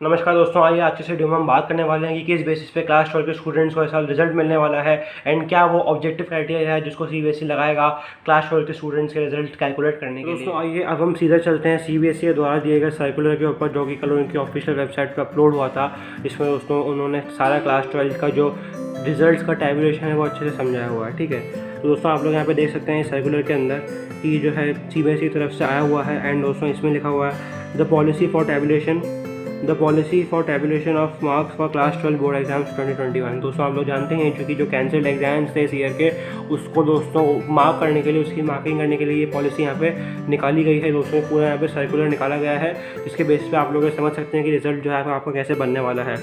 नमस्कार दोस्तों, आइए आज से वीडियो में हम बात करने वाले हैं कि किस बेसिस पे क्लास 12 के स्टूडेंट्स को इस साल रिजल्ट मिलने वाला है एंड क्या वो ऑब्जेक्टिव क्राइटेरिया है जिसको सीबीएसई लगाएगा क्लास 12 के स्टूडेंट्स के रिजल्ट कैलकुलेट करने के लिए। दोस्तों आइए अब हम सीधे चलते हैं सीबीएसई द्वारा दिए गए सर्कुलर के ऊपर, जो कि कल उनकी ऑफिशियल वेबसाइट पर अपलोड हुआ था। इसमें दोस्तों उन्होंने सारा क्लास 12 का जो रिजल्ट का टैबुलेशन है वो अच्छे से समझाया हुआ है। ठीक है, तो दोस्तों आप लोग यहाँ पे देख सकते हैं सर्कुलर के अंदर कि जो है सीबीएसई की तरफ से आया हुआ है एंड दोस्तों इसमें लिखा हुआ है the policy for tabulation of marks for class 12 board exams 2021। दोस्तों आप लोग जानते हैं चूँकि जो कैंसिल्ड एग्जाम्स थे इस ईयर के, उसको दोस्तों मार्क करने के लिए, उसकी मार्किंग करने के लिए ये पॉलिसी यहाँ पे निकाली गई है। दोस्तों पूरा यहाँ पे सर्कुलर निकाला गया है, जिसके बेस पे आप लोग समझ सकते हैं कि रिजल्ट जो है आपका कैसे बनने वाला है।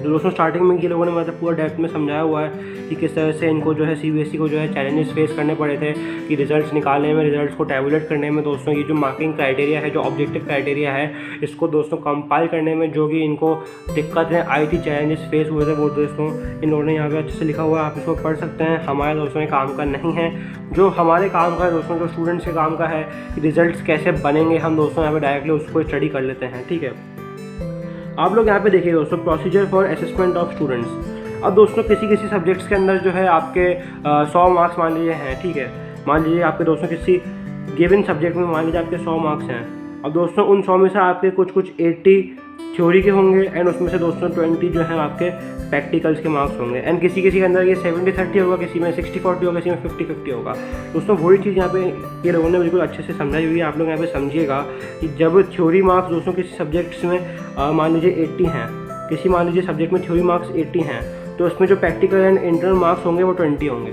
तो दोस्तों स्टार्टिंग में ये लोगों ने मतलब पूरा डेप्थ में समझाया हुआ है कि किस तरह से इनको जो है सीबीएसई को जो है चैलेंजेस फेस करने पड़े थे कि रिजल्ट्स निकालने में, रिजल्ट्स को टैबुलेट करने में। दोस्तों ये जो मार्किंग क्राइटेरिया है, जो ऑब्जेक्टिव क्राइटेरिया है, इसको दोस्तों कंपाइल करने में जो कि इनको दिक्कतें आई थी, चैलेंजेस फेस हुए थे, वो दोस्तों इन्होंने यहाँ पे अच्छे से लिखा हुआ है, आप इसको पढ़ सकते हैं। हमारे दोस्तों ये काम का नहीं है, जो हमारे काम का है दोस्तों, जो स्टूडेंट्स के काम का है कि रिजल्ट्स कैसे बनेंगे, हम दोस्तों यहाँ पर डायरेक्टली उसको स्टडी कर लेते हैं। ठीक है, आप लोग यहाँ पे देखिए दोस्तों procedure for assessment of students. अब दोस्तों किसी सब्जेक्ट्स के अंदर जो है आपके 100 मार्क्स मान लीजिए हैं। ठीक है, मान लीजिए आपके दोस्तों किसी गिवन सब्जेक्ट में मान लीजिए आपके 100 मार्क्स हैं। अब दोस्तों उन 100 में से आपके कुछ 80 थ्योरी के होंगे एंड उसमें से दोस्तों 20 जो है आपके प्रैक्टिकल्स के मार्क्स होंगे एंड किसी के अंदर ये 70-30 होगा, किसी में 60-40 होगा, किसी में 50-50 होगा। दोस्तों वही चीज़ यहाँ पे ये लोगों ने बिल्कुल अच्छे से समझाई हुई है। आप लोग यहाँ पे समझिएगा कि जब थ्योरी मार्क्स दोस्तों किसी सब्जेक्ट्स में मान लीजिए 80 हैं, किसी मान लीजिए सब्जेक्ट में थ्योरी मार्क्स 80 हैं, तो उसमें जो प्रैक्टिकल एंड इंटरनल मार्क्स होंगे वो 20 होंगे।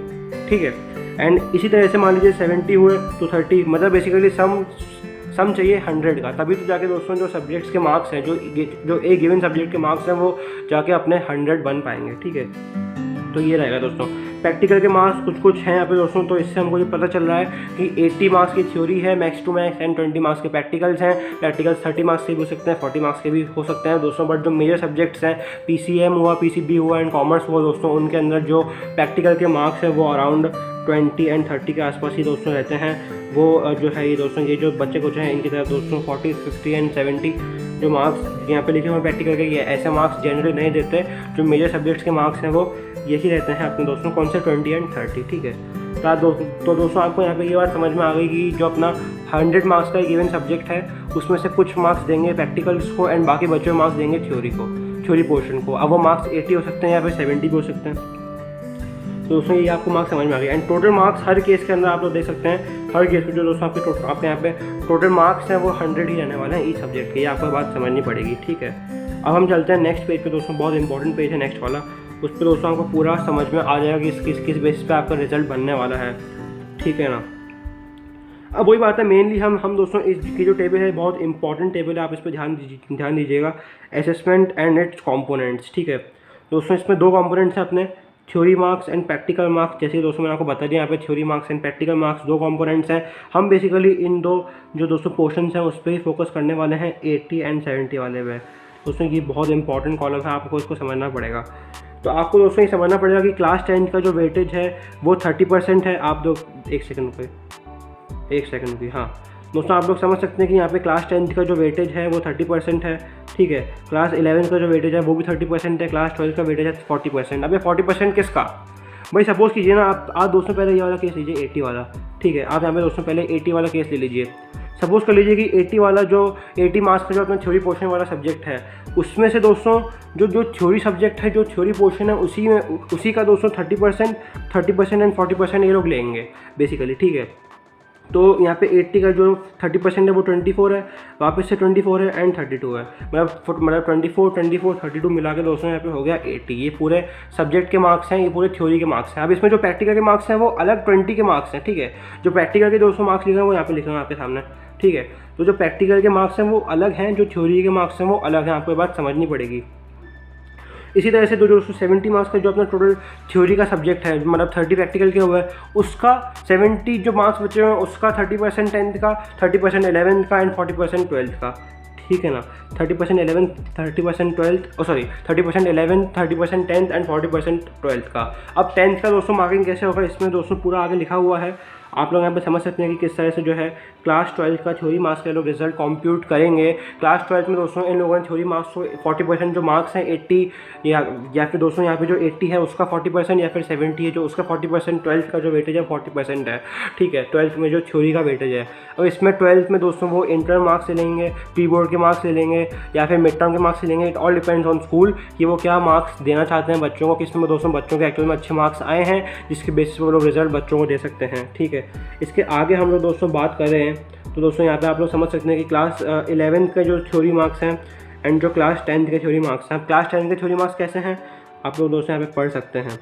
ठीक है, एंड इसी तरह से मान लीजिए 70 हुए तो 30, मतलब बेसिकली सम चाहिए 100 का, तभी तो जाके दोस्तों जो सब्जेक्ट्स के मार्क्स हैं, जो एक गिवन सब्जेक्ट के मार्क्स हैं, वो जाके अपने 100 बन पाएंगे। ठीक है, तो ये रहेगा दोस्तों। प्रैक्टिकल के मार्क्स कुछ हैं यहाँ पे दोस्तों, तो इससे हमको ये पता चल रहा है कि 80 मार्क्स की थ्योरी है max to max and 20 marks के प्रैक्टिकल्स हैं। प्रैक्टिकल्स 30 मार्क्स के भी हो सकते हैं, 40 मार्क्स के भी हो सकते हैं दोस्तों। बट जो मेजर सब्जेक्ट्स हैं, पीसीएम हुआ, पीसीबी हुआ एंड कॉमर्स हुआ दोस्तों, उनके अंदर जो प्रैक्टिकल के मार्क्स हैं वो अराउंड 20 एंड 30 के आसपास ही दोस्तों रहते हैं। वो जो है ये दोस्तों, ये जो बच्चे कुछ हैं इनकी तरफ दोस्तों 40, 50 एंड 70 जो मार्क्स यहाँ पे लिखे हुए प्रैक्टिकल के, ये ऐसे मार्क्स जनरली नहीं देते। जो मेजर सब्जेक्ट्स के मार्क्स हैं वो यही रहते हैं अपने दोस्तों, कौन से 20 एंड 30। ठीक है, तो दोस्तों आपको यहाँ पे ये बात समझ में आ गई कि जो अपना 100 मार्क्स का गिवन सब्जेक्ट है उसमें से कुछ मार्क्स देंगे प्रैक्टिकल्स को एंड बाकी बच्चे मार्क्स देंगे थ्योरी पोर्शन को। अब वो मार्क्स 80 हो सकते हैं या फिर 70 भी हो सकते हैं। तो दोस्तों ये आपको मार्क्स समझ में आ गए and total marks her case के अंदर आप लोग देख सकते हैं, हर केस में जो दोस्तों आपके यहाँ पे टोटल मार्क्स हैं वो 100 ही रहने वाले हैं ईच सब्जेक्ट के। ये आपको बात समझनी पड़ेगी। ठीक है, अब हम चलते हैं नेक्स्ट पेज पे दोस्तों, बहुत इंपॉर्टेंट पेज है नेक्स्ट वाला। उस पर दोस्तों आपको पूरा समझ में आ जाएगा कि किस बेसिस पे आपका रिजल्ट बनने वाला है। ठीक है ना, अब वही बात है, मेनली हम दोस्तों इसकी जो टेबल है बहुत इंपॉर्टेंट टेबल है, आप इस पर ध्यान दीजिएगा, असेसमेंट एंड इट्स कॉम्पोनेंट्स। ठीक है दोस्तों, इसमें 2 कॉम्पोनेंट्स हैं अपने, theory marks and practical marks. जैसे दोस्तों मैंने आपको बता दिया, यहाँ पे theory marks and practical marks 2 components हैं। हम बेसिकली इन 2 जो दोस्तों पोर्शंस हैं उस पर ही फोकस करने वाले हैं, 80 एंड 70 वाले में। दोस्तों ये बहुत इंपॉर्टेंट कॉलम है, आपको इसको समझना पड़ेगा। तो आपको दोस्तों ये समझना पड़ेगा कि क्लास 10 का जो वेटेज है वो 30% है। आप एक सेकंड रुकिए, हाँ दोस्तों आप लोग समझ सकते हैं कि यहाँ पे क्लास 10 का जो वेटेज है वो 30% है। ठीक है, क्लास 11 का जो वेटेज है वो भी 30% है, क्लास 12 का वेटेज है 40%। अब ये 40% किसका? भाई सपोज़ कीजिए ना, आप दोस्तों पहले ये वाला केस लीजिए 80 वाला। ठीक है, आप यहाँ पे दोस्तों पहले 80 वाला केस ले लीजिए। सपोज़ कर लीजिए कि 80 वाला जो 80 मार्क्स का जो अपना थ्योरी पोर्शन वाला सब्जेक्ट है, उसमें से दोस्तों जो थ्योरी सब्जेक्ट है, जो थ्योरी पोर्शन है, उसी का दोस्तों 30% एंड 40% ये लोग लेंगे बेसिकली। ठीक है, तो यहाँ पे 80 का जो 30% है वो 24 है, वापस से 24 है एंड 32 है, मतलब 24, 32 मिला के दोस्तों यहाँ पे हो गया 80। ये पूरे सब्जेक्ट के मार्क्स हैं, ये पूरे थ्योरी के मार्क्स हैं। अब इसमें जो प्रैक्टिकल के मार्क्स हैं वो अलग 20 के मार्क्स हैं। ठीक है, जो प्रैक्टिकल के दोस्तों मार्क्स लिखे हैं वो यहाँ पे लिखे हैं आपके सामने। ठीक है, तो जो प्रैक्टिकल के मार्क्स हैं वो अलग हैं, जो थ्योरी के मार्क्स हैं वो अलग हैं, आपको ये बात समझनी पड़ेगी। इसी तरह से जो 70 मार्क्स का जो अपना टोटल थ्योरी का सब्जेक्ट है, मतलब 30 प्रैक्टिकल के हुआ है, उसका 70 जो मार्क्स बचे हुए हैं उसका 30% 10th का, 30% 11th का एंड 40% 12th का। ठीक है ना, 30% 11th, 30% 12th, sorry 30% 11th, 30% 10th and 40% 12th का। अब 10th का दोस्तों मार्किंग कैसे होगा, इसमें दोस्तों पूरा आगे लिखा हुआ है, आप लोग यहाँ पे समझ सकते हैं कि किस तरह से जो है क्लास 12 का थ्योरी मार्क्स के लोग रिजल्ट कंप्यूट करेंगे। क्लास 12 में दोस्तों इन लोगों ने थ्योरी मार्क्स को 40% जो मार्क्स हैं 80 या फिर दोस्तों यहाँ पे जो 80 है उसका 40% या फिर 70 है जो उसका 40%, 12th का जो वेटेज है 40% है, ठीक है, 12th में जो थ्योरी का वेटेज है। अब इसमें 12th में दोस्तों वो इंटर मार्क्स ले लेंगे, प्री बोर्ड के मार्क्स ले लेंगे या फिर मिड टर्म के मार्क्स ले लेंगे। It all depends on school कि वो क्या मार्क्स देना चाहते हैं बच्चों को, किसमें दोस्तों बच्चों के एक्चुअल में अच्छे मार्क्स आए हैं जिसके बेसिस पर वो लोग रिजल्ट बच्चों को दे सकते हैं, ठीक है। इसके आगे हम लोग दोस्तों बात कर रहे हैं तो दोस्तों यहाँ पे आप लोग समझ सकते हैं कि क्लास 11 के जो थ्योरी मार्क्स हैं एंड जो क्लास 10 के थ्योरी मार्क्स हैं। क्लास 10 के थ्योरी मार्क्स कैसे हैं आप लोग दोस्तों यहाँ पे पढ़ सकते हैं।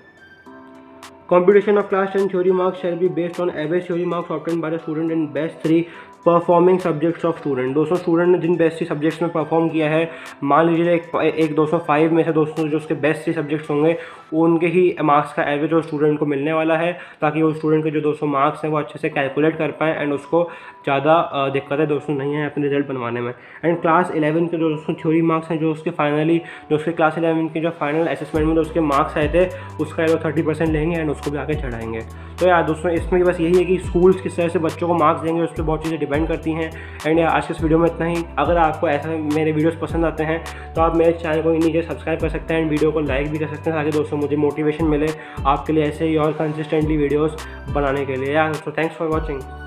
Computation of class 10 theory marks shall be based on average theory marks obtained by the student in best 3 performing subjects of student. दोस्तों स्टूडेंट ने जिन बेस्ट 3 सब्जेक्ट्स में परफॉर्म किया है, मान लीजिए एक 205 में से दोस्तों जो उसके बेस्ट 3 सब्जेक्ट्स होंगे उनके ही मार्क्स का एवरेज जो स्टूडेंट को मिलने वाला है, ताकि वो स्टूडेंट के जो 200 मार्क्स हैं वो अच्छे से कैलकुलेट कर पाएँ एंड उसको ज़्यादा दिक्कतें दोस्तों नहीं है अपने रिजल्ट बनवाने में। एंड क्लास 11 के जो दोस्तों थ्योरी मार्क्स हैं, जो उसके फाइनली जो उसके क्लास 11 के जो फाइनल असेसमेंट में जो उसके मार्क्स आए थे उसका 30% लेंगे एंड उसको भी आगे चढ़ाएंगे। तो यार दोस्तों इसमें बस यही है कि स्कूल्स किस तरह से बच्चों को मार्क्स देंगे उस पर बहुत चीज़ें डिपेंड करती हैं। एंड आज के इस वीडियो में इतना ही। अगर आपको ऐसा मेरे वीडियोस पसंद आते हैं तो आप मेरे चैनल को नीचे सब्सक्राइब कर सकते हैं एंड वीडियो को लाइक भी कर सकते हैं, ताकि दोस्तों मुझे मोटिवेशन मिले आपके लिए ऐसे ही और कंसिस्टेंटली वीडियोस बनाने के लिए। यार दोस्तों थैंक्स फॉर वॉचिंग।